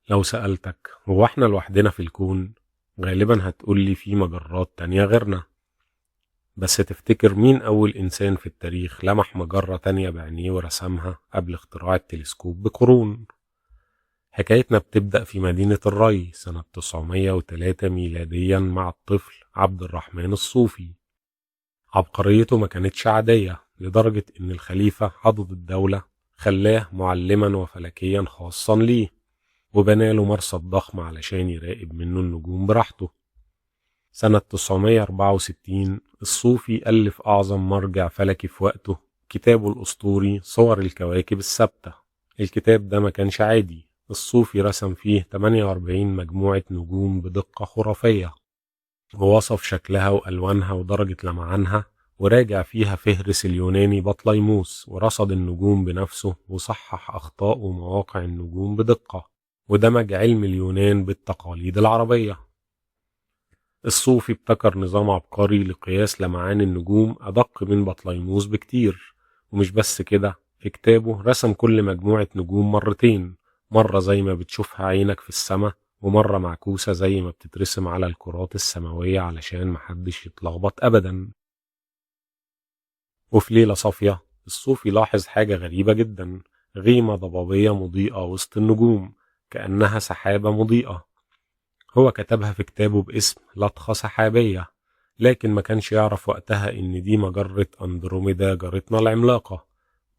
لو سألتك هو احنا لوحدنا في الكون، غالبا هتقولي في مجرات تانية غيرنا. بس تفتكر مين أول إنسان في التاريخ لمح مجرة تانية بعينيه ورسمها قبل اختراع التلسكوب بقرون؟ حكايتنا بتبدأ في مدينة الري سنة 903 ميلاديا مع الطفل عبد الرحمن الصوفي. عبقريته ما كانتش عادية لدرجة إن الخليفة عضد الدولة خلاه معلما وفلكيا خاصا ليه، وبناله مرصد ضخم علشان يراقب منه النجوم براحته. سنة 964 الصوفي ألف أعظم مرجع فلكي في وقته، كتابه الأسطوري صور الكواكب الثابتة. الكتاب ده ما كانش عادي، الصوفي رسم فيه 48 مجموعة نجوم بدقة خرافية، ووصف شكلها وألوانها ودرجة لمعانها، وراجع فيها فهرس اليوناني بطليموس ورصد النجوم بنفسه وصحح أخطاء ومواقع النجوم بدقة، ودمج علم اليونان بالتقاليد العربية. الصوفي ابتكر نظام عبقري لقياس لمعان النجوم أدق من بطليموس بكتير، ومش بس كده، في كتابه رسم كل مجموعة نجوم مرتين، مرة زي ما بتشوفها عينك في السماء، ومرة معكوسة زي ما بتترسم على الكرات السماوية علشان محدش يتلخبط أبدا. وفي ليلة صافية الصوفي لاحظ حاجة غريبة جدا، غيمة ضبابية مضيئة وسط النجوم كأنها سحابة مضيئة. هو كتبها في كتابه باسم لطخة سحابية، لكن ما كانش يعرف وقتها إن دي مجرة أندروميدا جارتنا العملاقة.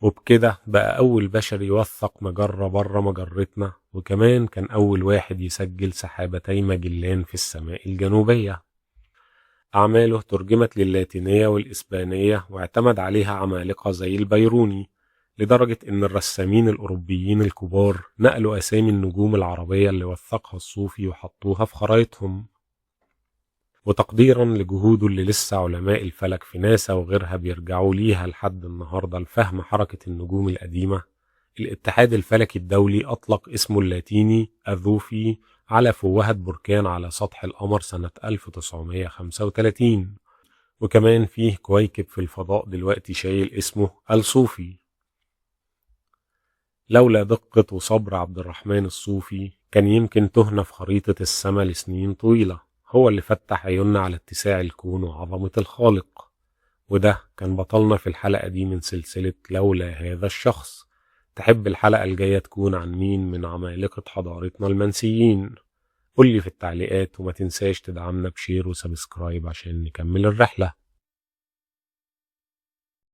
وبكده بقى أول بشر يوثق مجرة بره مجرتنا، وكمان كان أول واحد يسجل سحابتي ماجلان في السماء الجنوبية. أعماله ترجمت للاتينية والإسبانية واعتمد عليها عمالقة زي البيروني، لدرجة إن الرسامين الأوروبيين الكبار نقلوا أسامي النجوم العربية اللي وثقها الصوفي وحطوها في خرايطهم. وتقديرا لجهوده اللي لسه علماء الفلك في ناسا وغيرها بيرجعوا ليها لحد النهاردة لفهم حركة النجوم القديمة، الاتحاد الفلكي الدولي أطلق اسمه اللاتيني أذوفي على فوهة بركان على سطح القمر سنة 1935. وكمان فيه كويكب في الفضاء دلوقتي شايل اسمه الصوفي. لولا دقة وصبر عبد الرحمن الصوفي كان يمكن تهنا في خريطة السماء لسنين طويلة. هو اللي فتح عيوننا على اتساع الكون وعظمة الخالق. وده كان بطلنا في الحلقة دي من سلسلة لولا هذا الشخص. تحب الحلقة الجاية تكون عن مين من عمالقة حضارتنا المنسيين؟ قولي في التعليقات، وما تنساش تدعمنا بشير وسبسكرايب عشان نكمل الرحلة.